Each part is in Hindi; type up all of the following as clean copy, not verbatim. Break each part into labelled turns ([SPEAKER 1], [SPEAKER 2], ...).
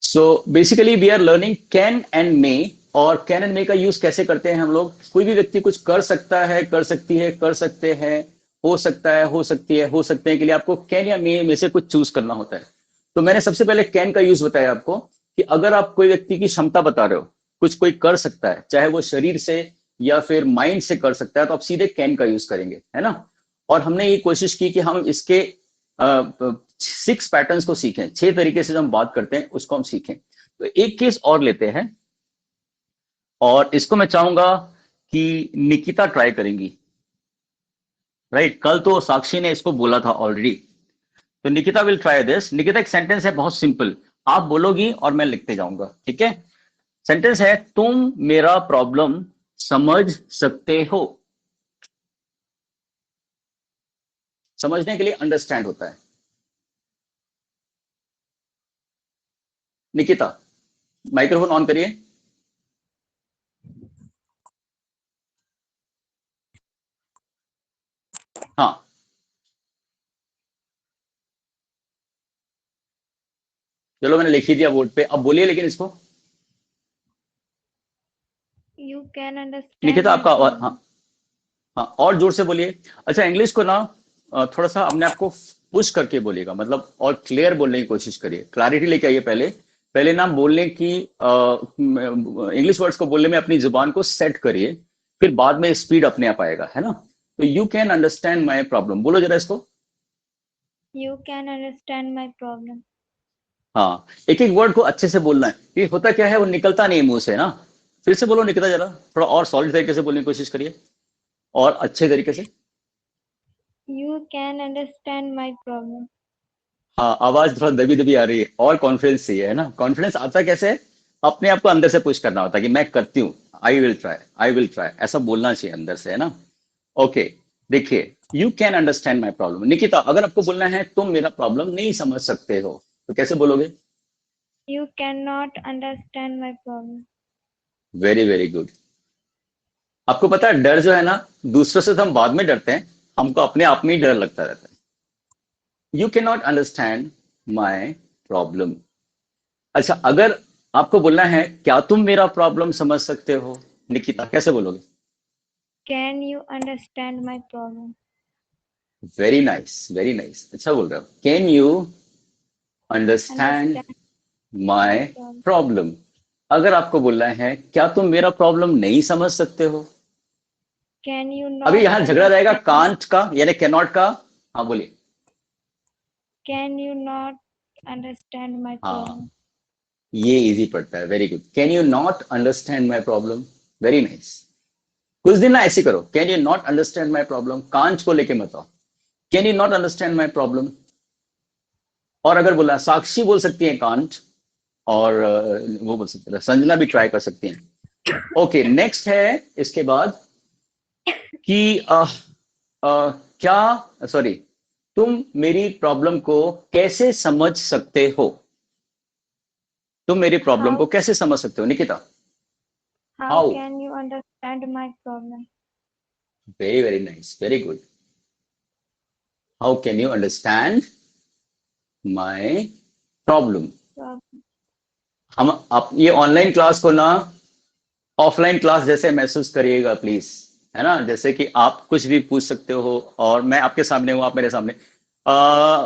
[SPEAKER 1] So basically we are learning can and may, और कैन एंड मे का यूज कैसे करते हैं हम लोग। कोई भी व्यक्ति कुछ कर सकता है, कर सकती है, कर सकते हैं, हो सकता है, हो सकती है, हो सकते हैं के लिए आपको कैन या मे में से कुछ चूज करना होता है। तो मैंने सबसे पहले कैन का यूज बताया आपको कि अगर आप कोई व्यक्ति की क्षमता बता रहे हो, कुछ कोई कर सकता है, चाहे वो शरीर से या फिर माइंड से कर सकता है, तो आप सीधे कैन का यूज करेंगे, है ना। और हमने ये कोशिश की कि हम इसके 6 पैटर्न्स को सीखें, 6 तरीके से जो हम बात करते हैं उसको हम सीखें। तो एक केस और लेते हैं, और इसको मैं चाहूंगा कि निकिता ट्राई करेंगी। राइट, कल तो साक्षी ने इसको बोला था ऑलरेडी, तो Nikita will try this. Nikita, एक सेंटेंस है बहुत सिंपल, आप बोलोगी और मैं लिखते जाऊंगा, ठीक है। सेंटेंस है, तुम मेरा प्रॉब्लम समझ सकते हो। समझने के लिए अंडरस्टैंड होता है। निकिता, माइक्रोफोन ऑन करिए। हाँ, चलो मैंने लिख ही दिया बोर्ड पे, अब बोलिए लेकिन इसको।
[SPEAKER 2] You can understand
[SPEAKER 1] Nikita
[SPEAKER 2] my
[SPEAKER 1] आपका
[SPEAKER 2] problem.
[SPEAKER 1] हाँ, हाँ और जोर से बोलिए। अच्छा, इंग्लिश को ना थोड़ा सा अपने आप को पुश करके बोलिएगा, मतलब और क्लियर बोलने की कोशिश करिए, क्लैरिटी लेके आइए। पहले पहले ना बोलने की इंग्लिश वर्ड्स को बोलने में अपनी जुबान को सेट करिए, फिर बाद में स्पीड अपने आप आएगा, है ना। तो you can understand my problem, बोलो जरा इसको।
[SPEAKER 2] You can understand my problem.
[SPEAKER 1] हाँ, एक एक वर्ड को अच्छे से बोलना है, ये होता क्या है वो निकलता नहीं मुंह से ना। फिर से बोलो निकिता, जरा थोड़ा और सॉलिड तरीके से बोलने की कोशिश करिए, और अच्छे तरीके से।
[SPEAKER 2] You can understand my problem.
[SPEAKER 1] हाँ, आवाज थोड़ा दबी दबी आ रही है, और कॉन्फिडेंस चाहिए, है ना। कॉन्फिडेंस आता कैसे है, अपने आप को अंदर से पुश करना होता है कि मैं करती हूँ, I will try, I will try, ऐसा बोलना चाहिए अंदर से, है ना। ओके, देखिए, you can understand my problem. Nikita, अगर आपको बोलना है तुम मेरा प्रॉब्लम नहीं समझ सकते हो, तो कैसे बोलोगे।
[SPEAKER 2] You cannot understand my problem.
[SPEAKER 1] Very very good. आपको पता है, डर जो है ना, दूसरों से तो हम बाद में डरते हैं, हमको अपने आप में ही डर लगता रहता है। You can not understand my problem. अच्छा, अगर आपको बोलना है क्या तुम मेरा प्रॉब्लम समझ सकते हो, निकिता कैसे बोलोगे।
[SPEAKER 2] Can you understand my problem?
[SPEAKER 1] Very nice, very nice, अच्छा बोल रहे हो। Can you understand
[SPEAKER 2] Understand
[SPEAKER 1] my
[SPEAKER 2] my problem.
[SPEAKER 1] Problem. अगर आपको बोलना है क्या तुम मेरा प्रॉब्लम नहीं समझ सकते हो,
[SPEAKER 2] Can you
[SPEAKER 1] अभी
[SPEAKER 2] not
[SPEAKER 1] यहां झगड़ा रहेगा
[SPEAKER 2] understand?
[SPEAKER 1] कांट का यानी कैनॉट का। हाँ बोलिए।
[SPEAKER 2] Can you not understand my
[SPEAKER 1] हाँ,
[SPEAKER 2] problem?
[SPEAKER 1] ये इजी पड़ता है, very good. Can you not understand my problem, very nice. कुछ दिन ना ऐसे करो, can you not understand my problem, कांच को लेके मत आओ। Can you not understand my problem. और अगर बोला, साक्षी बोल सकती है कांट, और वो बोल सकते हैं, संजना भी ट्राई कर सकती हैं। ओके, नेक्स्ट है इसके बाद कि क्या, सॉरी, तुम मेरी प्रॉब्लम को कैसे समझ सकते हो। तुम मेरी प्रॉब्लम
[SPEAKER 2] How
[SPEAKER 1] को कैसे समझ सकते हो, Nikita.
[SPEAKER 2] how
[SPEAKER 1] how,
[SPEAKER 2] can you understand my problem?
[SPEAKER 1] Very very nice, very good. How can you understand my problem.
[SPEAKER 2] Problem.
[SPEAKER 1] हम आप ये ऑनलाइन क्लास को ना ऑफलाइन क्लास जैसे महसूस करिएगा प्लीज, है ना। जैसे कि आप कुछ भी पूछ सकते हो, और मैं आपके सामने हूँ, आप मेरे सामने।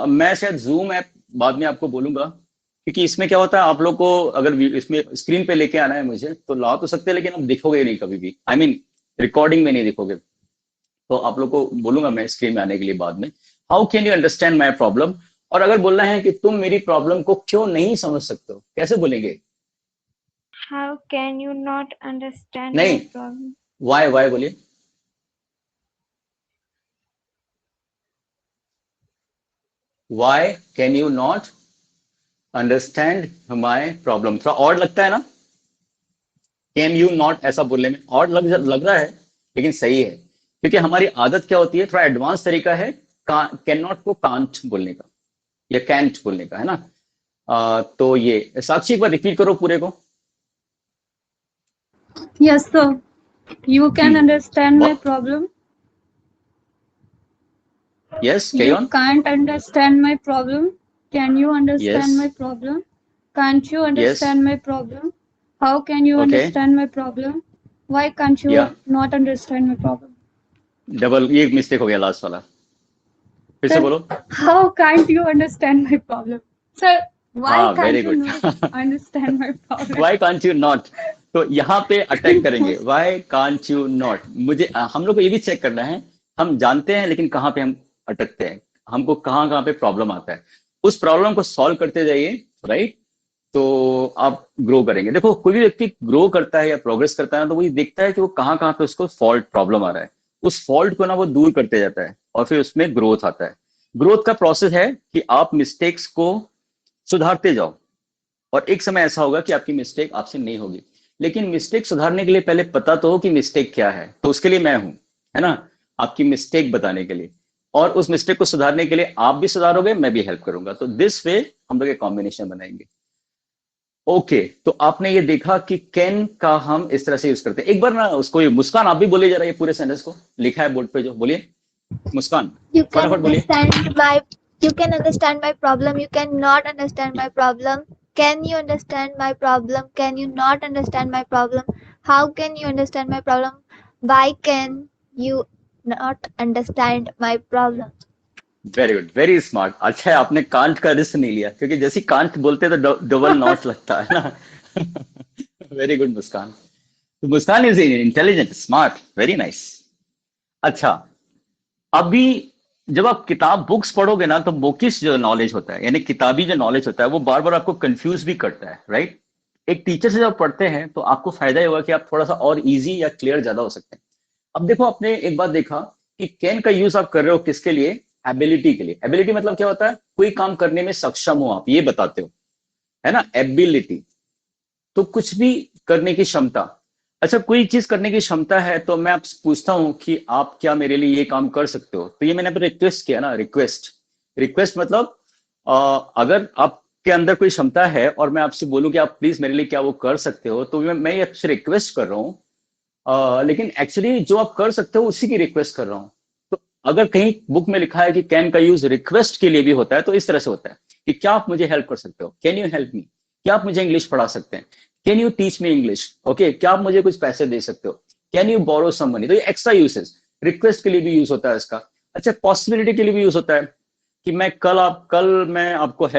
[SPEAKER 1] मैं शायद जूम ऐप बाद में आपको बोलूंगा, क्योंकि इसमें क्या होता है, आप लोग को अगर इसमें स्क्रीन पे लेके आना है मुझे, तो ला तो सकते हैं, लेकिन आप दिखोगे नहीं कभी भी, आई मीन रिकॉर्डिंग में नहीं दिखोगे। तो आप लोग को बोलूंगा मैं स्क्रीन में आने के लिए बाद में। How can you understand my problem. और अगर बोलना है कि तुम मेरी प्रॉब्लम को क्यों नहीं समझ सकते हो, कैसे बोलेंगे।
[SPEAKER 2] How can you not understand
[SPEAKER 1] नहीं,
[SPEAKER 2] my problem?
[SPEAKER 1] वाई बोलिए। Why can you not understand my problem, थोड़ा और लगता है ना, कैन यू नॉट ऐसा बोलने में और लग रहा है, लेकिन सही है, क्योंकि हमारी आदत क्या होती है, थोड़ा एडवांस तरीका है कैन नॉट को कांट बोलने का, या कैंट बोलने का, है ना। तो ये साक्षी एक बार रिपीट करो पूरे को।
[SPEAKER 3] Yes, sir. You can understand my
[SPEAKER 1] बहुत,
[SPEAKER 3] problem.
[SPEAKER 1] Yes carry
[SPEAKER 3] You
[SPEAKER 1] on.
[SPEAKER 3] can't understand my problem. Can you understand
[SPEAKER 1] yes,
[SPEAKER 3] my problem? Can't you understand my problem? How can you
[SPEAKER 1] Okay.
[SPEAKER 3] understand my problem? Why can't you
[SPEAKER 1] Yeah.
[SPEAKER 3] not understand my problem?
[SPEAKER 1] Double, ये मिस्टेक हो गया लास्ट वाला, फिर से
[SPEAKER 3] Sir,
[SPEAKER 1] बोलो।
[SPEAKER 3] how can't you understand my problem? Sir, why
[SPEAKER 1] हाँ, very
[SPEAKER 3] can't you
[SPEAKER 1] good.
[SPEAKER 3] not understand my problem?
[SPEAKER 1] Why can't you not, तो यहाँ पे अटैक करेंगे, व्हाई कांट यू नॉट। मुझे हम लोग को ये भी चेक करना है, हम जानते हैं लेकिन कहाँ पे हम अटकते हैं, हमको कहाँ कहाँ पे प्रॉब्लम आता है, उस प्रॉब्लम को सॉल्व करते जाइए, राइट। तो आप ग्रो करेंगे। देखो कोई भी व्यक्ति ग्रो करता है या प्रोग्रेस करता है ना, तो वही देखता है कि वो कहाँ कहाँ पे उसको फॉल्ट प्रॉब्लम आ रहा है, उस फॉल्ट को ना वो दूर करते जाता है और फिर उसमें ग्रोथ आता है। ग्रोथ का प्रोसेस है कि आप मिस्टेक्स को सुधारते जाओ, और एक समय ऐसा होगा कि आपकी मिस्टेक आपसे नहीं होगी। लेकिन मिस्टेक सुधारने के लिए पहले पता तो हो कि मिस्टेक क्या है, तो उसके लिए मैं हूं, है ना, आपकी मिस्टेक बताने के लिए, और उस मिस्टेक को सुधारने के लिए आप भी सुधारोगे, मैं भी हेल्प करूंगा। तो दिस वे हम लोग एक कॉम्बिनेशन बनाएंगे। ओके, तो आपने ये देखा कि कैन का हम इस तरह से यूज करते हैं। एक बार ना उसको, मुस्कान आप भी बोले जा रहा है पूरे सेंटेंस को, लिखा है बोर्ड पे जो, बोलिए मुस्कान,
[SPEAKER 4] You can
[SPEAKER 1] फटाफट बोलिए।
[SPEAKER 4] understand my you can understand my problem. You cannot understand my problem. Can you understand my problem? Can you not understand my problem? How can you understand my problem? Why can you not understand my problem?
[SPEAKER 1] Very good, very smart. अच्छा है आपने कांट का रिस्क नहीं लिया, क्योंकि जैसे ही कांट बोलते तो डबल नॉट लगता है ना। वेरी गुड मुस्कान, तो Muskan is intelligent, smart, very nice. अच्छा, अभी जब आप किताब बुक्स पढ़ोगे ना, तो बुकिश जो नॉलेज होता है, यानी किताबी जो नॉलेज होता है, वो बार बार आपको कंफ्यूज भी करता है, राइट। एक टीचर से जब पढ़ते हैं तो आपको फायदा ये होगा कि आप थोड़ा सा और इजी या क्लियर ज्यादा हो सकते हैं। अब देखो, आपने एक बात देखा कि कैन का यूज आप कर रहे हो किसके लिए, एबिलिटी के लिए। एबिलिटी मतलब क्या होता है, कोई काम करने में सक्षम हो आप, ये बताते हो, है ना, एबिलिटी, तो कुछ भी करने की क्षमता। अच्छा, कोई चीज करने की क्षमता है तो मैं आपसे पूछता हूं कि आप क्या मेरे लिए ये काम कर सकते हो, तो ये मैंने रिक्वेस्ट किया ना, रिक्वेस्ट। रिक्वेस्ट मतलब अगर आपके अंदर कोई क्षमता है और मैं आपसे बोलूं कि आप प्लीज मेरे लिए क्या वो कर सकते हो, तो मैं ये आपसे रिक्वेस्ट कर रहा हूँ, लेकिन एक्चुअली जो आप कर सकते हो उसी की रिक्वेस्ट कर रहा हूँ। तो अगर कहीं बुक में लिखा है कि कैन का यूज रिक्वेस्ट के लिए भी होता है, तो इस तरह से होता है कि क्या आप मुझे हेल्प कर सकते हो, कैन यू हेल्प मी, क्या आप मुझे इंग्लिश पढ़ा सकते हैं, can you teach me English, okay, क्या आप मुझे कुछ पैसे दे सकते हो, can you borrow some money. तो ये एक्स्ट्रा यूसेज, रिक्वेस्ट के लिए भी यूज होता है इसका। अच्छा, पॉसिबिलिटी के लिए भी यूज होता है कि मैं कल आपको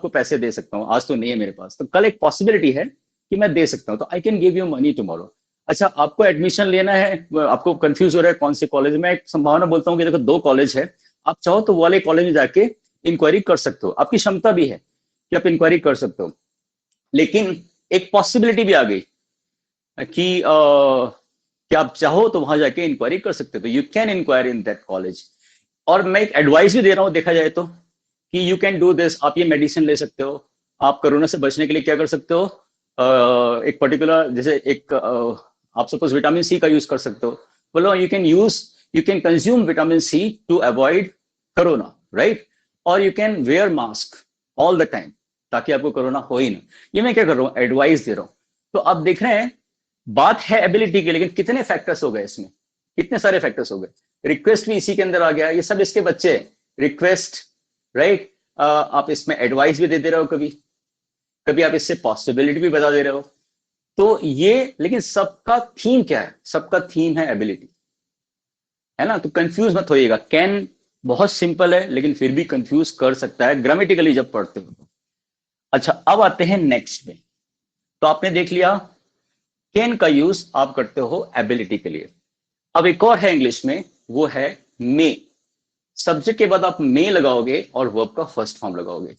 [SPEAKER 1] पैसे दे सकता हूँ, आज तो नहीं है मेरे पास, तो कल एक पॉसिबिलिटी है कि मैं दे सकता हूँ, तो I can give you money tomorrow. अच्छा, आपको एडमिशन लेना है, आपको कंफ्यूज हो रहा है कौन से कॉलेज में, एक संभावना बोलता हूँ कि देखो 2 कॉलेज है, आप चाहो तो वो वाले कॉलेज में जाके इंक्वायरी कर सकते हो, आपकी क्षमता भी है कि आप इंक्वायरी कर सकते हो। लेकिन एक पॉसिबिलिटी भी आ गई कि कि आप चाहो तो वहां जाके इंक्वायरी कर सकते हो, तो you can inquire in that college. और मैं एक एडवाइस भी दे रहा हूँ, देखा जाए तो, कि यू कैन डू दिस, आप ये मेडिसिन ले सकते हो, आप कोरोना से बचने के लिए क्या कर सकते हो, एक पर्टिकुलर, जैसे एक आप सपोज विटामिन सी का यूज कर सकते हो, बोलो you can consume vitamin C to avoid corona, right, और you can wear mask all the time, ताकि आपको कोरोना हो ही ना। ये मैं क्या कर रहा हूँ, एडवाइस दे रहा हूँ। तो आप देख रहे हैं, बात है एबिलिटी की, लेकिन कितने फैक्टर्स हो गए इसमें, कितने सारे फैक्टर्स हो गए। रिक्वेस्ट भी इसी के अंदर आ गया, ये सब इसके बच्चे, रिक्वेस्ट, राइट। आप इसमें एडवाइस भी दे रहे हो, कभी कभी आप इससे पॉसिबिलिटी भी बता दे रहे हो, तो ये, लेकिन सबका थीम क्या है, सबका थीम है एबिलिटी, है ना। तो कंफ्यूज मत होइएगा, कैन बहुत सिंपल है लेकिन फिर भी कंफ्यूज कर सकता है ग्रामेटिकली जब पढ़ते हो। अच्छा, अब आते हैं नेक्स्ट में। तो आपने देख लिया कैन का यूज आप करते हो एबिलिटी के लिए। अब एक और है इंग्लिश में, वो है मे। सब्जेक्ट के बाद आप मे लगाओगे और वर्ब का फर्स्ट फॉर्म लगाओगे।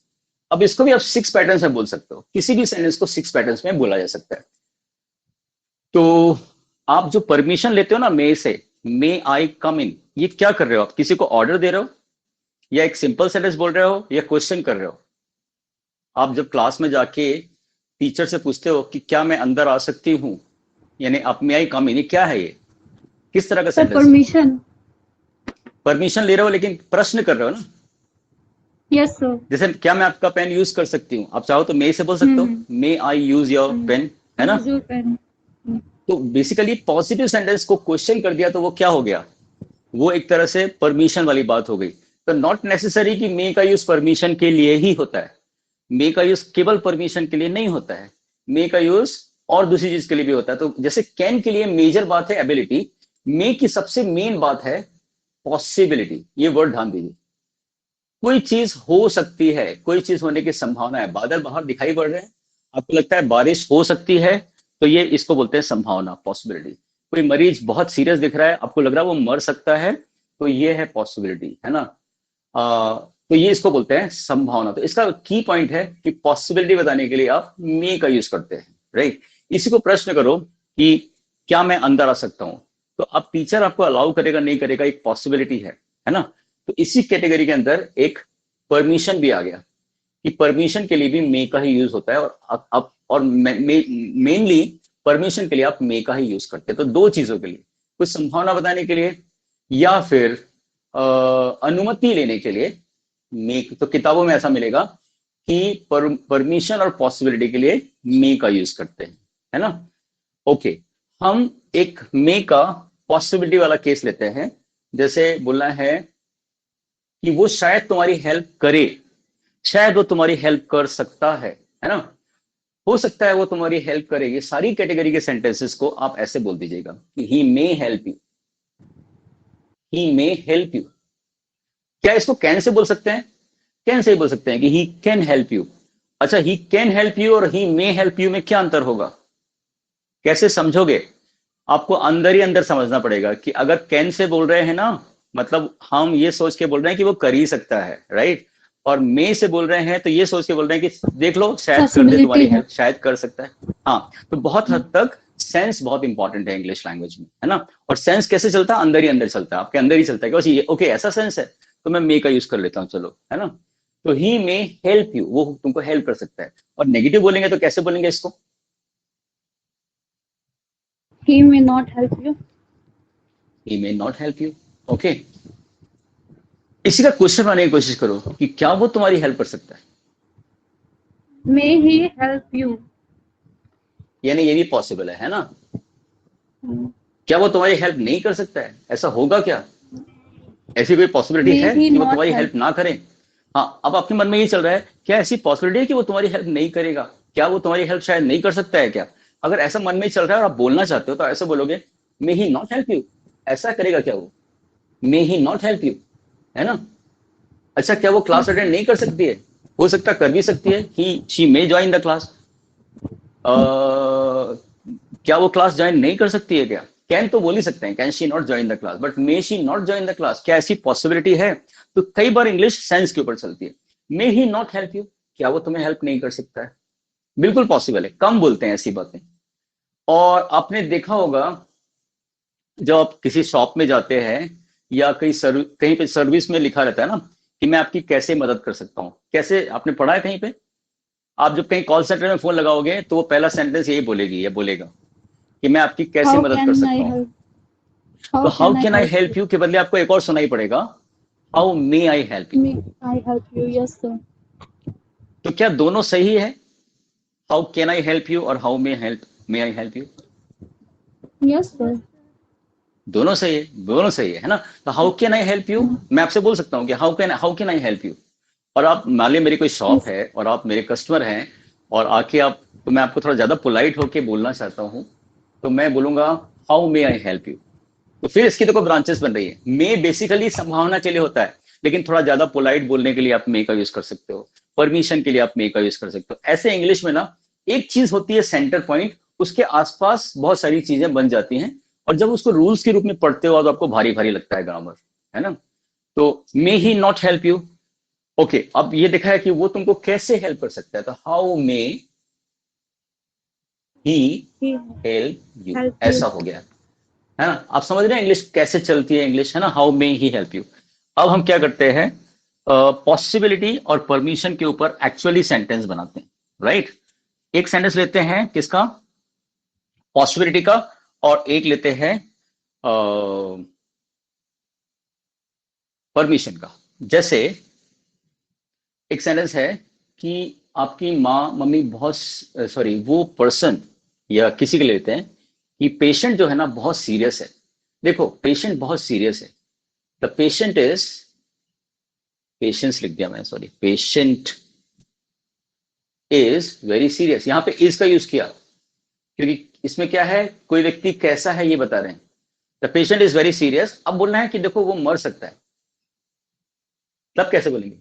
[SPEAKER 1] अब इसको भी आप 6 पैटर्न्स में बोल सकते हो, किसी भी सेंटेंस को 6 पैटर्न्स में बोला जा सकता है। तो आप जो परमिशन लेते हो ना मे से, मे आई कम इन, ये क्या कर रहे हो, आप किसी को ऑर्डर दे रहे हो, या एक सिंपल सेंटेंस बोल रहे हो, या क्वेश्चन कर रहे हो। आप जब क्लास में जाके टीचर से पूछते हो कि क्या मैं अंदर आ सकती हूँ, यानी आप मे आई कम इन, क्या है ये, किस तरह का
[SPEAKER 3] Sir,
[SPEAKER 1] सेंटेंस?
[SPEAKER 3] permission.
[SPEAKER 1] परमिशन ले रहे हो लेकिन प्रश्न कर रहे हो ना।
[SPEAKER 3] Yes, sir.
[SPEAKER 1] जैसे क्या मैं आपका पेन यूज कर सकती हूँ, आप चाहो तो मे से बोल सकते हो, मे आई यूज योर पेन, है ना।
[SPEAKER 3] Use your pen.
[SPEAKER 1] तो बेसिकली पॉजिटिव सेंटेंस को क्वेश्चन कर दिया, तो वो क्या हो गया, वो एक तरह से परमिशन वाली बात हो गई। तो नॉट नेसेसरी कि मे का यूज परमिशन के लिए ही होता है, मे का यूज केवल परमिशन के लिए नहीं होता है, मे का यूज और दूसरी चीज के लिए भी होता है। तो जैसे कैन के लिए मेजर बात है एबिलिटी, मे की सबसे मेन बात है पॉसिबिलिटी। ये वर्ड ध्यान दीजिए, कोई चीज हो सकती है, कोई चीज होने की संभावना है। बादल बाहर दिखाई पड़ रहे हैं, आपको लगता है बारिश हो सकती है, तो ये इसको बोलते हैं संभावना, पॉसिबिलिटी। कोई मरीज बहुत सीरियस दिख रहा है, आपको लग रहा है वो मर सकता है, तो ये है पॉसिबिलिटी, है ना। तो ये इसको बोलते हैं संभावना। तो इसका की पॉइंट है कि पॉसिबिलिटी बताने के लिए आप मे का यूज करते हैं, राइट। इसी को प्रश्न करो कि क्या मैं अंदर आ सकता हूं, तो अब टीचर आपको अलाउ करेगा नहीं करेगा, एक पॉसिबिलिटी है ना। तो इसी कैटेगरी के अंदर एक परमिशन भी आ गया कि परमिशन के लिए भी मे का ही यूज होता है। और मेनली परमिशन के लिए आप मे का ही यूज करते हैं। तो दो चीजों के लिए, कुछ संभावना बताने के लिए या फिर अनुमति लेने के लिए मे। तो किताबों में ऐसा मिलेगा कि परमिशन और पॉसिबिलिटी के लिए मे का यूज करते हैं, है ना। ओके, हम एक मे का पॉसिबिलिटी वाला केस लेते हैं। जैसे बोलना है कि वो शायद तुम्हारी हेल्प करे, शायद वो तुम्हारी हेल्प कर सकता है ना। हो सकता है वो तुम्हारी हेल्प करे। ये सारी कैटेगरी के सेंटेंसेस को आप ऐसे बोल दीजिएगा कि he may help you, he may help you. क्या इसको कैन से बोल सकते हैं? कैन से ही बोल सकते हैं कि ही कैन हेल्प यू। अच्छा, ही कैन हेल्प यू और ही मे हेल्प यू में क्या अंतर होगा, कैसे समझोगे? आपको अंदर ही अंदर समझना पड़ेगा कि अगर कैन से बोल रहे हैं ना, मतलब हम ये सोच के बोल रहे हैं कि वो कर ही सकता है, राइट। और मे से बोल रहे हैं तो ये सोच के बोल रहे हैं कि देख लो शायद कर दे तुम्हारी हेल्प, शायद कर सकता है। हाँ, तो बहुत हद तक सेंस बहुत इंपॉर्टेंट है इंग्लिश लैंग्वेज में, है ना। और सेंस कैसे चलता है? अंदर ही अंदर चलता है, आपके अंदर ही चलता है कि बस ये ओके ऐसा सेंस है तो मैं मे का यूज कर लेता हूँ, चलो, है ना। तो ही मे हेल्प यू, वो तुमको हेल्प कर सकता है। और नेगेटिव बोलेंगे तो कैसे बोलेंगे इसको?
[SPEAKER 3] He may not help you.
[SPEAKER 1] He may not help you. Okay, इसी का क्वेश्चन बनाने की कोशिश करो कि क्या वो तुम्हारी हेल्प कर सकता है।
[SPEAKER 3] May he help you?
[SPEAKER 1] यानी ये भी पॉसिबल है ना। क्या वो तुम्हारी हेल्प नहीं कर सकता है? ऐसा होगा क्या? ऐसी कोई पॉसिबिलिटी है कि वो तुम्हारी हेल्प ना करें? हाँ, अब आपके मन में ये चल रहा है, क्या ऐसी पॉसिबिलिटी है कि वो तुम्हारी हेल्प नहीं करेगा? क्या वो तुम्हारी हेल्प शायद नहीं कर सकता है क्या? अगर ऐसा मन में चल रहा है और आप बोलना चाहते हो तो ऐसे बोलोगे, मे ही नॉट हेल्प यू। ऐसा करेगा क्या वो? मे ही नॉट हेल्प यू, है ना। अच्छा, क्या वो क्लास अटेंड नहीं कर सकती है? हो सकता कर भी सकती है, he she may join the class. क्या वो क्लास ज्वाइन नहीं कर सकती है क्या? कैन तो बोल ही सकते हैं, can she not join the class, but may she not join the class, क्या ऐसी पॉसिबिलिटी है? तो कई बार इंग्लिश सेंस के ऊपर चलती है। मे ही नॉट हेल्प यू, क्या वो तुम्हें हेल्प नहीं कर सकता है? बिल्कुल पॉसिबल है, कम बोलते हैं ऐसी बातें। और आपने देखा होगा जब आप किसी शॉप में जाते हैं या कहीं पे सर्विस में लिखा रहता है ना कि मैं आपकी कैसे मदद कर सकता हूँ, कैसे, आपने पढ़ा है कहीं पे? आप जब कहीं कॉल सेंटर में फोन लगाओगे तो वो पहला सेंटेंस यही बोलेगी या बोलेगा कि मैं आपकी कैसे मदद कर सकता हूँ। तो how can I help you के बदले आपको एक और सुनाई पड़ेगा, how may I help you.
[SPEAKER 3] May I help you? Yes, sir.
[SPEAKER 1] तो क्या दोनों सही है, how can I help you और how may I help you?
[SPEAKER 3] Yes, sir.
[SPEAKER 1] दोनों सही है, दोनों सही है ना। तो how can I help you, मैं आपसे बोल सकता हूँ कि how can I help you. और आप मान ली मेरी कोई शॉप है और आप मेरे कस्टमर हैं और आके आप, तो मैं आपको थोड़ा ज्यादा पोलाइट होके बोलना चाहता हूँ, तो मैं बोलूंगा how may I help you. तो फिर इसकी देखो ब्रांचेस बन रही है। मे बेसिकली संभावना के लिए होता है, लेकिन थोड़ा ज्यादा पोलाइट बोलने के लिए आप मे का यूज कर सकते हो, परमिशन के लिए आप मे का यूज कर सकते हो। ऐसे इंग्लिश में ना एक चीज होती है सेंटर पॉइंट, उसके आसपास बहुत सारी चीजें बन जाती हैं, और जब उसको रूल्स के रूप में पढ़ते हो तो आपको भारी भारी लगता है ग्रामर, है ना। तो मे ही नॉट हेल्प यू, ओके। अब ये देखा है कि वो तुमको कैसे हेल्प कर सकता है, तो how may he help you, ऐसा हो गया, है ना। आप समझ रहे हैं इंग्लिश कैसे चलती है इंग्लिश, है ना। How may he help you. अब हम क्या करते हैं, पॉसिबिलिटी और परमिशन के ऊपर एक्चुअली सेंटेंस बनाते हैं, राइट। एक सेंटेंस लेते हैं किसका, पॉसिबिलिटी का, और एक लेते हैं परमिशन का। जैसे एक सेंटेंस है कि आपकी माँ मम्मी बहुत, सॉरी, वो पर्सन, या किसी के लेते हैं कि पेशेंट जो है ना बहुत सीरियस है। देखो पेशेंट बहुत सीरियस है, द पेशेंट इज, पेशेंस लिख दिया मैंने, sorry, patient is very serious. यहाँ पे इज का यूज किया क्योंकि इसमें क्या है, कोई व्यक्ति कैसा है ये बता रहे हैं। The patient is very serious. अब बोलना है कि देखो वो मर सकता है, तब कैसे बोलेंगे?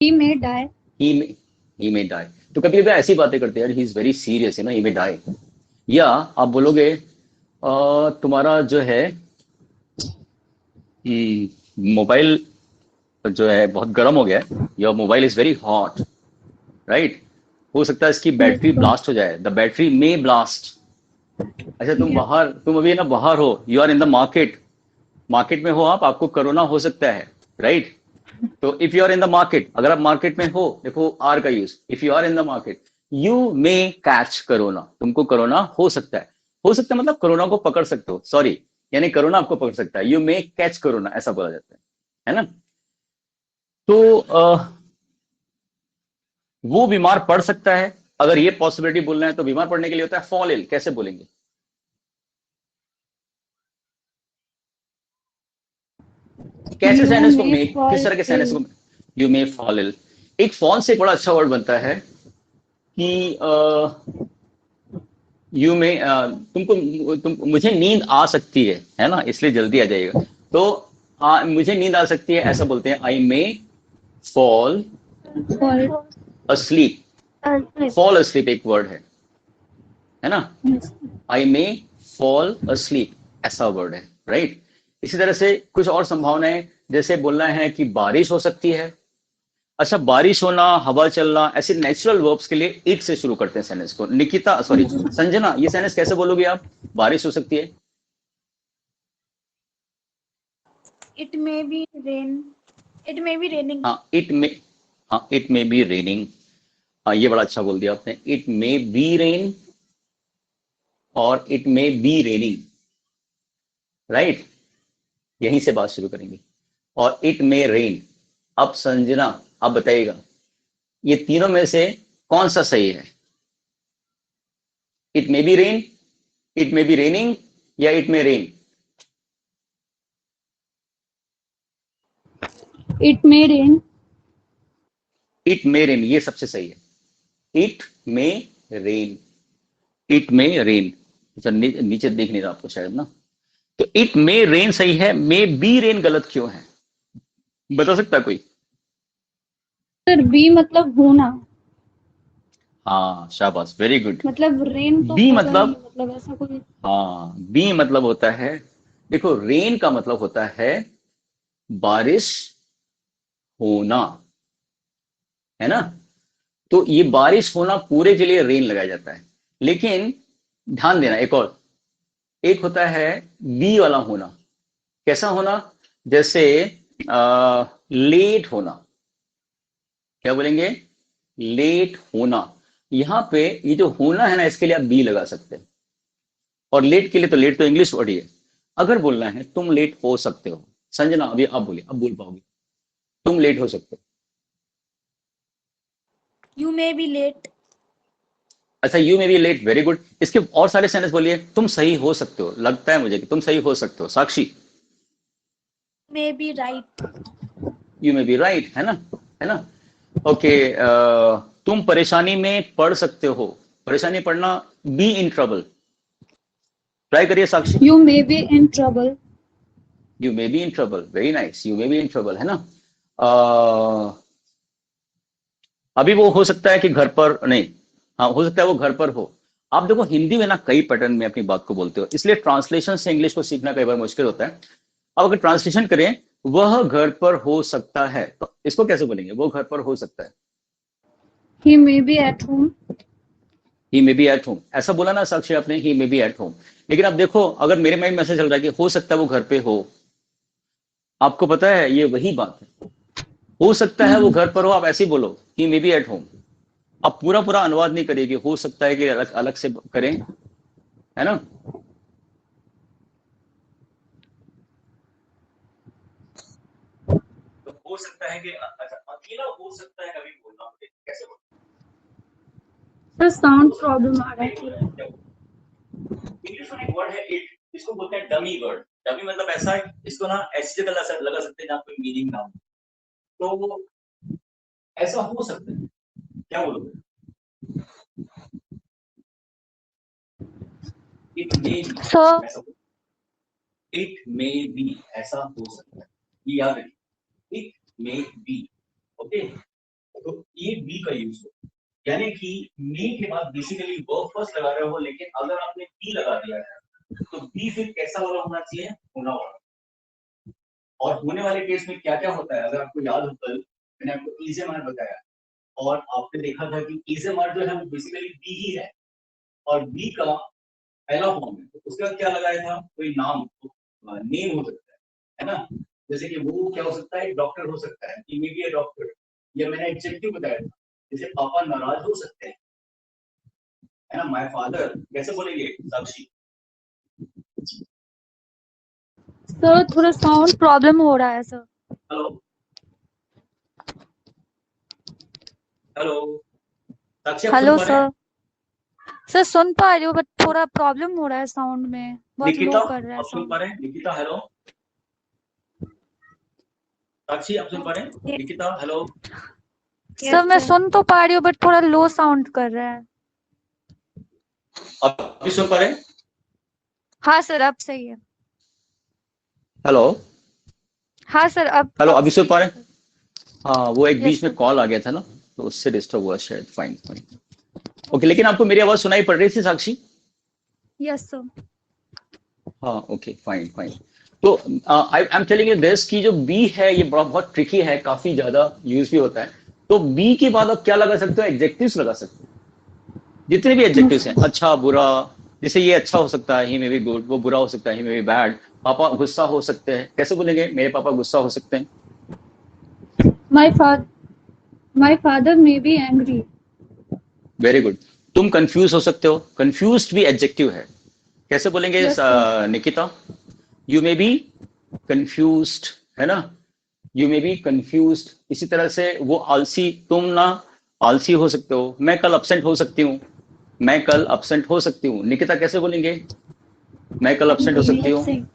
[SPEAKER 3] He may die.
[SPEAKER 1] He may die. तो कभी कभी ऐसी बातें करते हैं यार, ही इज वेरी सीरियस है ना, ही मे डाई। या आप बोलोगे तुम्हारा जो है मोबाइल जो है बहुत गर्म हो गया है, your mobile is very hot, right. हो सकता है इसकी बैटरी
[SPEAKER 3] Yes, sir.
[SPEAKER 1] ब्लास्ट हो जाए, द बैटरी मे ब्लास्ट। अच्छा तुम अभी ना बाहर हो, you are in the market, market में हो आप, आपको कोरोना हो सकता है, राइट। तो if you are in the market, अगर आप मार्केट में हो, देखो आर का use, if you are in the market you may catch corona, तुमको कोरोना हो सकता है। हो सकता है मतलब कोरोना को पकड़ सकते हो, सॉरी, यानी कोरोना आपको पकड़ सकता है, यू मे कैच कोरोना, ऐसा बोला जाता है ना। तो वो बीमार पड़ सकता है, अगर ये पॉसिबिलिटी बोलना है तो बीमार पड़ने के लिए होता है फॉल इल। कैसे बोलेंगे? कैसे सेंटेंस को मेक, किस तरह के सेंटेंस को? You may fall ill. एक फॉल से बड़ा अच्छा वर्ड बनता है कि यू मे, मुझे नींद आ सकती है ना, इसलिए जल्दी आ जाएगा। तो मुझे नींद आ सकती है, ऐसा बोलते हैं I may fall
[SPEAKER 3] Fall.
[SPEAKER 1] Asleep. Fall asleep एक वर्ड है ना,
[SPEAKER 3] Yes.
[SPEAKER 1] I may fall asleep, ऐसा वर्ड है, राइट। इसी तरह से कुछ और संभावनाएं, जैसे बोलना है कि बारिश हो सकती है। अच्छा, बारिश होना, हवा चलना, ऐसे नेचुरल वर्ब्स के लिए इट से शुरू करते हैं सेंटेंस को। निकिता, सॉरी संजना, ये सेंटेंस कैसे बोलोगे आप? बारिश हो सकती है।
[SPEAKER 2] It may be rain. It may be raining.
[SPEAKER 1] हाँ इट मे बी रेनिंग। हाँ, ये बड़ा अच्छा बोल दिया आपने, इट मे बी रेन और it may be raining, right. यहीं से बात शुरू करेंगे। और इट मे रेन। अब संजना, आप बताइएगा ये तीनों में से कौन सा सही है? It may be rain, it may be raining, या it may rain?
[SPEAKER 3] It may rain.
[SPEAKER 1] It may rain, ये सबसे सही है। It may rain, it may rain. अच्छा, नीचे देख नहीं रहा आपको शायद ना, तो इट मे रेन सही है, मे बी रेन गलत क्यों है, बता सकता है कोई?
[SPEAKER 3] Sir, be मतलब होना,
[SPEAKER 1] हाँ शाबाश, वेरी गुड।
[SPEAKER 3] मतलब rain तो
[SPEAKER 1] बी
[SPEAKER 3] होगा ही,
[SPEAKER 1] मतलब,
[SPEAKER 3] मतलब ऐसा कोई।
[SPEAKER 1] हाँ बी मतलब होता है, देखो रेन का मतलब होता है बारिश होना, है ना। तो ये बारिश होना पूरे के लिए रेन लगाया जाता है। लेकिन ध्यान देना, एक होता है बी वाला होना। कैसा होना? जैसे लेट होना, क्या बोलेंगे? लेट होना। यहां पे ये जो होना है ना, इसके लिए आप बी लगा सकते हैं। और लेट के लिए तो लेट तो इंग्लिश वर्ड ही है। अगर बोलना है तुम लेट हो सकते हो, संजना अभी आप बोलिए, अब बोल पाओगे, तुम लेट हो सकते हो।
[SPEAKER 2] You may be late.
[SPEAKER 1] अच्छा, you may be late, very good. इसके और सारे सेंटेंस बोलिए। तुम सही हो सकते हो, लगता है मुझे कि तुम सही हो सकते हो। साक्षी,
[SPEAKER 2] May be right.
[SPEAKER 1] You may B right, है ना। ओके, तुम परेशानी में पड़ सकते हो, परेशानी पड़ना, बी इन ट्रबल। ट्राई करिए साक्षी।
[SPEAKER 3] You may be in trouble.
[SPEAKER 1] You may be in trouble, very nice, you may be in trouble, है ना। अभी वो हो सकता है कि घर पर नहीं, हाँ हो सकता है वो घर पर हो। आप देखो हिंदी में ना कई पैटर्न में अपनी बात को बोलते हो, इसलिए ट्रांसलेशन से इंग्लिश को सीखना कई बार मुश्किल होता है। अब अगर ट्रांसलेशन करें, वह घर पर हो सकता है, तो इसको कैसे बोलेंगे? वो घर पर हो सकता है।
[SPEAKER 3] He may be at home.
[SPEAKER 1] He may be at home, ऐसा बोला ना साक्षी आपने, ही मे बी एट होम। लेकिन अब देखो, अगर मेरे माइंड में ऐसा चल रहा है कि हो सकता है वो घर पे हो, आपको पता है ये वही बात है। हो सकता है वो घर पर हो, आप ऐसे ही बोलो ही मे बी एट होम। आप पूरा पूरा अनुवाद नहीं करिए, हो सकता है कि अलग अलग से करें, है ना। तो हो सकता है कि अच्छा, अकेला हो सकता है, अभी बोलना मुझे कैसे बोलना?
[SPEAKER 3] Sir, sound problem आ रहा है।
[SPEAKER 1] इंग्लिश में एक वर्ड है इट, इसको बोलते हैं डमी वर्ड। डमी मतलब ऐसा है, इसको ना ऐसी जगह लगा सकते हैं जहां कोई मीनिंग ना हो। तो ऐसा हो सकता है, क्या बोलोगे? It may B,
[SPEAKER 3] sir
[SPEAKER 1] it may B ऐसा हो सकता है, ये याद रखिए, इट मे बी। ओके, तो ये बी का यूज हो, यानी कि मे के बाद बेसिकली वर्ब फर्स्ट लगा रहे हो, लेकिन अगर आपने बी लगा दिया है तो बी फिर कैसा वाला होना चाहिए? होना वाला। और होने वाले केस में क्या क्या होता है, अगर आपको याद हो, कल मैंने आपको इजेमार बताया और आपने देखा था कि इजेमार जो है वो बेसिकली बी ही है, और बी का पहला फॉर्म है, तो उसका क्या लगाया था? कोई नाम, नेम हो सकता है ना? जैसे कि वो क्या हो सकता है? डॉक्टर हो सकता है, ही मे बी अ डॉक्टर, या मैंने एडजेक्टिव बताया था, जैसे पापा नाराज हो सकते हैं, है ना? माय फादर कैसे बोलेंगे साक्षी?
[SPEAKER 3] सर थोड़ा साउंड प्रॉब्लम हो रहा है सर।
[SPEAKER 1] हेलो हेलो साक्षी, आप सुन
[SPEAKER 3] हेलो
[SPEAKER 1] पा रहे हैं?
[SPEAKER 3] सर सुन पा रही हूँ बट थोड़ा प्रॉब्लम हो रहा है साउंड में, बहुत
[SPEAKER 1] निकिता
[SPEAKER 3] लो कर रहा है
[SPEAKER 1] आप सुन पा
[SPEAKER 3] साउंड।
[SPEAKER 1] रहे हैं? निकिता हेलो, साक्षी आप सुन पा रहे हैं? निकिता हेलो,
[SPEAKER 3] सर मैं सुन तो पा रही हूँ बट थोड़ा लो साउंड कर रहा है।
[SPEAKER 1] आप भी सुन पा रहे हैं?
[SPEAKER 3] हाँ सर अब सही है।
[SPEAKER 1] हेलो
[SPEAKER 3] हाँ सर अब
[SPEAKER 1] हेलो,
[SPEAKER 3] अब
[SPEAKER 1] अभी सुन
[SPEAKER 3] सही
[SPEAKER 1] पा
[SPEAKER 3] है
[SPEAKER 1] रहे हैं?
[SPEAKER 3] सर।
[SPEAKER 1] हाँ, वो एक
[SPEAKER 3] यस
[SPEAKER 1] बीच में
[SPEAKER 3] सर।
[SPEAKER 1] कॉल आ गया था ना, तो उससे डिस्टर्ब हुआ शायद। Fine fine, okay. लेकिन आपको मेरी आवाज सुनाई पड़ रही थी साक्षी?
[SPEAKER 3] Yes sir.
[SPEAKER 1] हाँ, ओके, फाइन फाइन। तो I am telling you this कि जो बी है ये बहुत ट्रिकी है, काफी ज्यादा यूज भी होता है। तो बी के बाद आप क्या लगा सकते हो? एडजेक्टिव्स लगा सकते हो, जितने भी एडजेक्टिव्स हैं, अच्छा बुरा। जैसे ये अच्छा हो सकता है, ही मे बी गुड, वो बुरा हो सकता है, ही मे बी बैड। पापा गुस्सा हो सकते हैं, कैसे बोलेंगे? मेरे पापा गुस्सा हो सकते हैं।
[SPEAKER 3] My father may be angry.
[SPEAKER 1] Very good. तुम कंफ्यूज हो सकते हो, कंफ्यूज्ड भी एडजेक्टिव है, कैसे बोलेंगे
[SPEAKER 3] yes sir.
[SPEAKER 1] Nikita? You may B confused, है ना? You may B confused. इसी तरह से वो आलसी, तुम ना आलसी हो सकते हो। मैं कल अपसेंट हो सकती हूँ, मैं कल अपसेंट हो सकती हूँ। निकिता कैसे बोलेंगे? मैं कल अपसेंट हो सकती हूँ।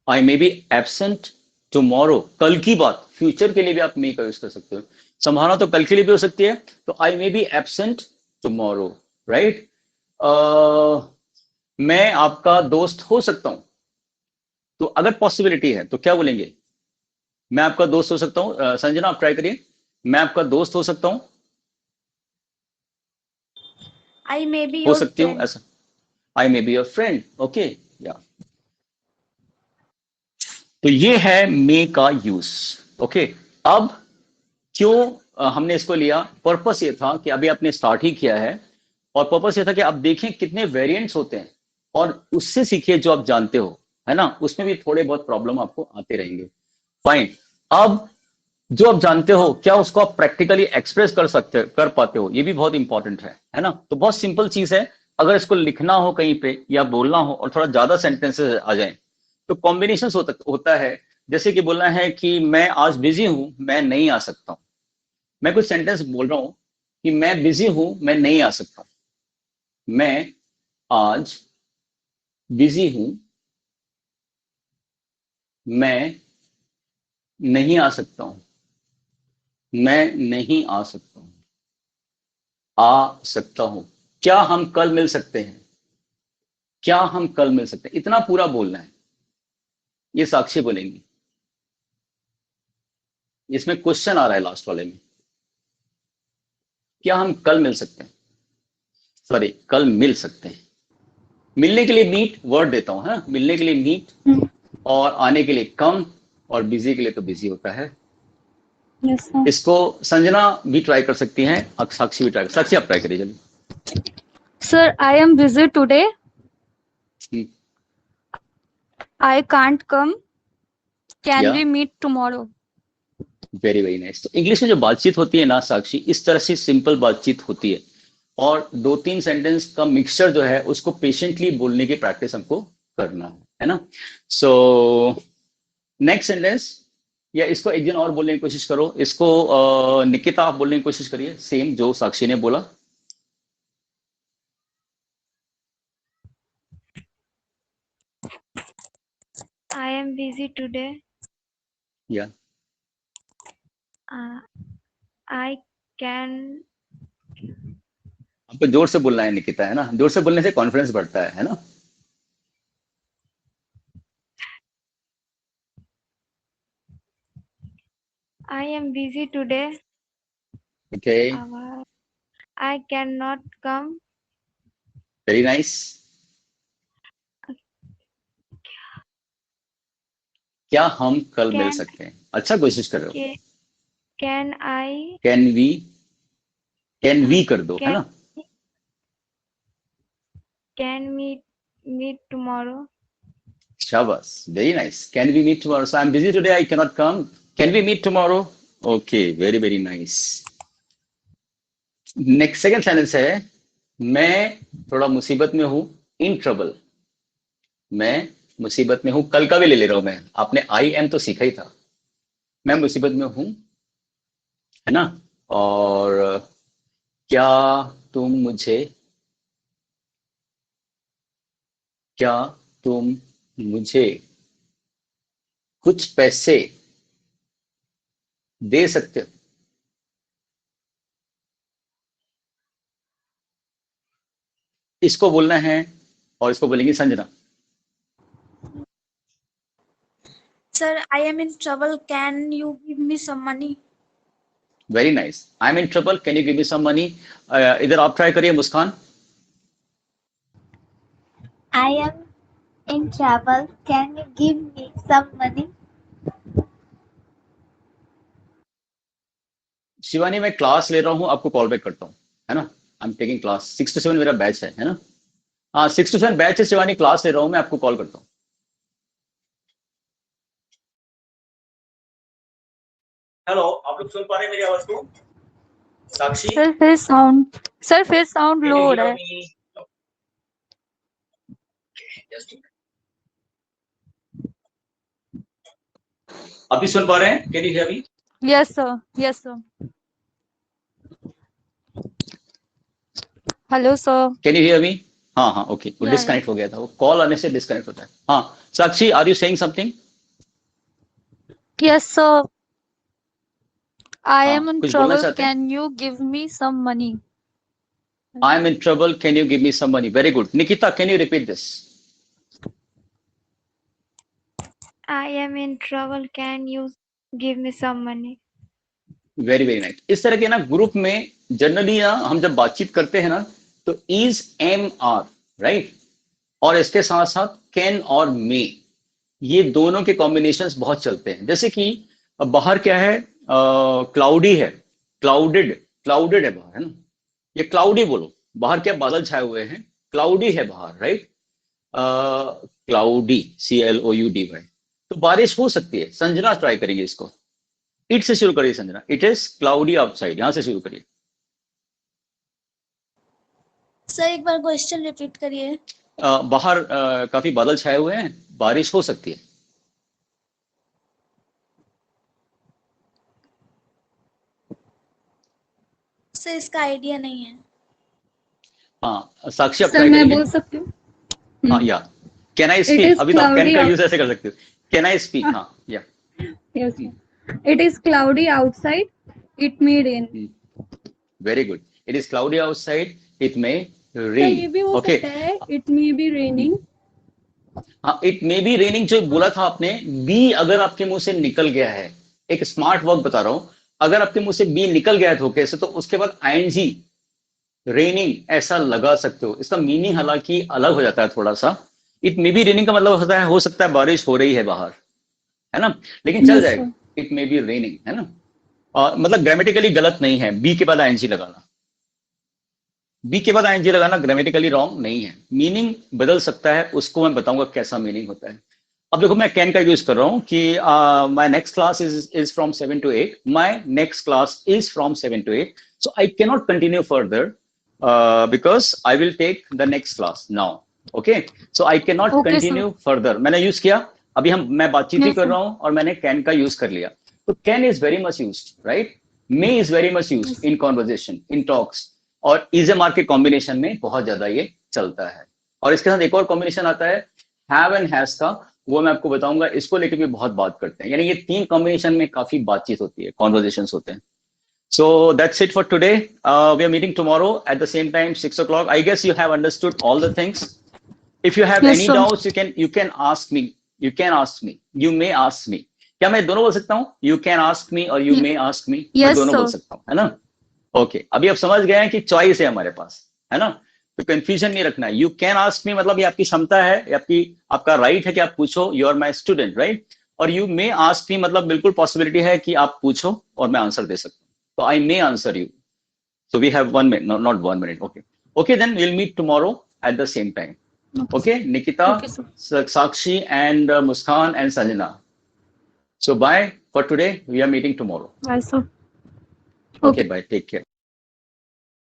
[SPEAKER 1] आई मे बी एबसेंट टुमारो, कल की बात, फ्यूचर के लिए भी आप मे का यूज कर सकते हो। संभावना तो कल के लिए भी हो सकती है, तो I may be absent tomorrow, right? मैं आपका दोस्त हो सकता हूं, तो अगर पॉसिबिलिटी है तो क्या बोलेंगे? मैं आपका दोस्त हो सकता हूं। संजना आप ट्राई करिए, मैं आपका दोस्त हो सकता हूं,
[SPEAKER 2] I may be
[SPEAKER 1] हो
[SPEAKER 2] your
[SPEAKER 1] सकती हूं
[SPEAKER 2] friend.
[SPEAKER 1] ऐसा। I may be your friend, okay. या तो ये है मे का यूज। ओके, अब क्यों हमने इसको लिया? पर्पस ये था कि अभी आपने स्टार्ट ही किया है, और पर्पस ये था कि आप देखें कितने वेरिएंट्स होते हैं, और उससे सीखिए जो आप जानते हो, है ना? उसमें भी थोड़े बहुत प्रॉब्लम आपको आते रहेंगे। फाइन। अब जो आप जानते हो, क्या उसको आप प्रैक्टिकली एक्सप्रेस कर पाते हो? ये भी बहुत इंपॉर्टेंट है ना? तो बहुत सिंपल चीज है। अगर इसको लिखना हो कहीं पे या बोलना हो और थोड़ा ज्यादा सेंटेंसेस आ जाए, तो कॉम्बिनेशन होता है। जैसे कि बोलना है कि मैं आज बिजी हूं, मैं नहीं आ सकता हूं। मैं कुछ सेंटेंस बोल रहा हूं कि मैं बिजी हूं, मैं नहीं आ सकता हूं। मैं आज बिजी हूं, मैं नहीं आ सकता हूं। मैं नहीं आ सकता हूं, आ सकता हूं। क्या हम कल मिल सकते हैं? क्या हम कल मिल सकते हैं? इतना पूरा बोलना है। ये साक्षी बोलेंगी। इसमें क्वेश्चन आ रहा है लास्ट वाले में, क्या हम कल मिल सकते हैं? सॉरी, कल मिल सकते हैं। मिलने के लिए मीट वर्ड देता हूं, है? मिलने के लिए मीट, और आने के लिए कम, और बिजी के लिए तो बिजी होता है।
[SPEAKER 3] Yes sir.
[SPEAKER 1] इसको संजना भी ट्राई कर सकती हैं, साक्षी भी ट्राई कर, साक्षी आप ट्राई करिए जल्दी।
[SPEAKER 3] Sir I am busy today, I can't come, can
[SPEAKER 1] या
[SPEAKER 3] we meet tomorrow.
[SPEAKER 1] Very very nice. तो इंग्लिश में जो बातचीत होती है ना साक्षी, इस तरह से सिंपल बातचीत होती है, और दो तीन सेंटेंस का मिक्सचर जो है उसको पेशेंटली बोलने की प्रैक्टिस हमको करना है ना? सो नेक्स्ट सेंटेंस, या इसको एक दिन और बोलने की कोशिश करो। इसको निकिता आप बोलने की कोशिश करिए, सेम जो साक्षी ने बोला।
[SPEAKER 4] I am busy today.
[SPEAKER 1] या
[SPEAKER 4] Uh, I
[SPEAKER 2] can
[SPEAKER 1] आपको जोर से बोलना है निकिता, है ना? जोर से बोलने से कॉन्फिडेंस बढ़ता है ना?
[SPEAKER 2] I am busy today.
[SPEAKER 1] Okay,
[SPEAKER 2] I cannot come.
[SPEAKER 1] Very nice. क्या हम कल मिल
[SPEAKER 2] Can
[SPEAKER 1] सकते हैं? अच्छा कोशिश कर रहे हो।
[SPEAKER 2] can I
[SPEAKER 1] कैन वी कर दो, है
[SPEAKER 2] can
[SPEAKER 1] ना?
[SPEAKER 2] can meet tomorrow?
[SPEAKER 1] शाबाश, very nice. Can we meet tomorrow? So I am busy today, I can not come, can we meet tomorrow? Okay, very very nice. Next second sentence है, मैं थोड़ा मुसीबत में हूं, इन ट्रबल। मैं मुसीबत में हूं, कल का भी ले ले रहा हूं मैं, आपने आई एम तो सीखा ही था। मैं मुसीबत में हूं, है ना? और क्या तुम मुझे क्या तुम मुझे कुछ पैसे दे सकते हो? इसको बोलना है और इसको बोलेंगे Sanjana.
[SPEAKER 2] Sir, I am in trouble. Can you give me some money?
[SPEAKER 1] Very nice. I am in trouble, can you give me some money? इधर आप ट्राई करिए मुस्कान।
[SPEAKER 4] I am in trouble. Can you give me some money?
[SPEAKER 1] Shivani, मैं क्लास ले रहा हूँ, आपको कॉल बैक करता हूँ, है ना? I am taking class, 6 to 7 मेरा बैच है ना? हाँ, 6 to 7 बैच है शिवानी, क्लास ले रहा हूँ मैं, आपको कॉल करता हूँ। हेलो, आप लोग सुन पा रहे हैं मेरी आवाज को? साक्षी,
[SPEAKER 3] सर फिर साउंड
[SPEAKER 1] can
[SPEAKER 3] लो
[SPEAKER 1] you
[SPEAKER 3] हो
[SPEAKER 1] hear
[SPEAKER 3] रहा है।
[SPEAKER 1] me? Just a minute. अभी सुन पा रहे हैं? Can you hear me?
[SPEAKER 3] Yes sir, yes sir. Hello sir.
[SPEAKER 1] Can you hear me? हाँ हाँ, ओके, वो
[SPEAKER 3] या
[SPEAKER 1] डिस्कनेक्ट हो गया था, वो कॉल आने से डिस्कनेक्ट होता है। हाँ Sakshi, are you saying something?
[SPEAKER 3] Yes sir. I
[SPEAKER 1] हाँ,
[SPEAKER 3] एम इन
[SPEAKER 1] कुछ बोलना
[SPEAKER 3] ट्रबल,
[SPEAKER 1] चाहते हैं?
[SPEAKER 3] Can you give me some money?
[SPEAKER 1] I am in trouble, can you give me some money? Very good. Nikita, can you repeat this?
[SPEAKER 2] I am in trouble. Can you give me some money?
[SPEAKER 1] Very very nice. इस तरह के ना ग्रुप में जनरली ना हम जब बातचीत करते हैं ना, तो इज, एम, आर, राइट, और इसके साथ साथ कैन और मे, ये दोनों के कॉम्बिनेशंस बहुत चलते हैं। जैसे कि अब बाहर क्या है, क्लाउडी है, क्लाउडेड है बाहर, है ना? ये क्लाउडी बोलो, बाहर क्या बादल छाए हुए हैं, क्लाउडी है बाहर, राइट? Cloudy, CLOUDY। तो बारिश हो सकती है। संजना ट्राई करेंगे इसको, इट से शुरू करिए Sanjana, it is cloudy outside, यहां से शुरू करिए।
[SPEAKER 2] सर एक बार क्वेश्चन रिपीट करिए।
[SPEAKER 1] बाहर काफी बादल छाए हुए हैं, बारिश हो सकती है।
[SPEAKER 2] सर इसका आइडिया नहीं है।
[SPEAKER 1] हाँ साक्षी, आप
[SPEAKER 5] सर
[SPEAKER 1] ट्राई
[SPEAKER 5] मैं
[SPEAKER 1] करिए।
[SPEAKER 5] बोल सकती हूँ?
[SPEAKER 1] हाँ, या can I
[SPEAKER 5] It
[SPEAKER 1] speak?
[SPEAKER 5] is
[SPEAKER 1] अभी तो आप कैन
[SPEAKER 5] cloudy
[SPEAKER 1] का
[SPEAKER 5] out-
[SPEAKER 1] यूज ऐसे कर सकते हो, कैन आई स्पीक? हाँ, या
[SPEAKER 5] Yes. It is cloudy outside. It may rain.
[SPEAKER 1] Very good. It is cloudy outside, it may
[SPEAKER 5] sir ये
[SPEAKER 1] रेन।
[SPEAKER 5] भी हो
[SPEAKER 1] ओके,
[SPEAKER 5] सकता है. It may be raining.
[SPEAKER 1] हाँ, इट मे बी रेनिंग जो बोला था आपने, बी अगर आपके मुंह से निकल गया है, एक स्मार्ट वर्क बता रहा हूं, अगर आपके मुंह से बी निकल गया है धोखे से, तो उसके बाद आईएनजी रेनिंग ऐसा लगा सकते हो। इसका मीनिंग हालांकि अलग हो जाता है थोड़ा सा। इट मे बी रेनिंग का मतलब होता है, हो सकता है बारिश हो रही है बाहर, है ना? लेकिन चल
[SPEAKER 5] Yes,
[SPEAKER 1] जाएगा,
[SPEAKER 5] sir.
[SPEAKER 1] It may be raining, है ना? और मतलब ग्रामेटिकली गलत नहीं है बी के बाद आईएनजी लगाना, बी के बाद आईएनजी लगाना ग्रामेटिकली रॉन्ग नहीं है। मीनिंग बदल सकता है, उसको मैं बताऊंगा कैसा मीनिंग होता है। अब देखो, मैं कैन का यूज कर रहा हूं कि my next class is from 7 to 8, my next class is from 7 to 8, so I can not continue further because I will take the next class now. Okay, so I can not
[SPEAKER 3] Okay,
[SPEAKER 1] continue further, मैंने यूज किया। अभी मैं बातचीत ही
[SPEAKER 3] Yes,
[SPEAKER 1] कर
[SPEAKER 3] sir.
[SPEAKER 1] रहा हूं और मैंने कैन का यूज कर लिया। तो can is very much used, right? May is very much used in conversation, in talks, और इज एम आर के कॉम्बिनेशन में बहुत ज्यादा ये चलता है। और इसके साथ एक और कॉम्बिनेशन आता है हैव एंड हैज का, वो मैं आपको बताऊंगा। इसको लेके भी बहुत बात करते हैं, यानी ये तीन कॉम्बिनेशन में काफी बातचीत होती है, कॉन्वर्जेशंस होते हैं। So that's it for today. We are meeting tomorrow at the same time, 6 o'clock. I guess you have understood all the things. If you have
[SPEAKER 3] Yes,
[SPEAKER 1] any
[SPEAKER 3] sir.
[SPEAKER 1] doubts, you can ask me. You can ask me. You may ask me. क्या मैं दोनों बोल सकता हूँ? You can ask me और you may ask me. मैं
[SPEAKER 3] Yes,
[SPEAKER 1] दोनों बोल
[SPEAKER 3] sir.
[SPEAKER 1] सकता हूँ, है ना? ओके, अभी आप समझ गए हैं कि चॉइस है हमारे पास, है ना? तो कंफ्यूजन नहीं रखना है. यू कैन आस्क मी मतलब ये आपकी क्षमता है, ये आपका राइट है कि आप पूछो. You are my student, right? और यू मे आस्क मी मतलब बिल्कुल पॉसिबिलिटी है कि आप पूछो और मैं आंसर दे सकता हूँ. तो I may answer you. So we have 1 minute, not 1 minute. Okay. Okay, then we'll meet tomorrow at the same time. Okay, Nikita,
[SPEAKER 3] Okay, sir.
[SPEAKER 1] Sakshi, and Muskan and Sanjana. So bye for today. We are meeting tomorrow.
[SPEAKER 3] Bye, sir.
[SPEAKER 1] Okay, bye. Take care.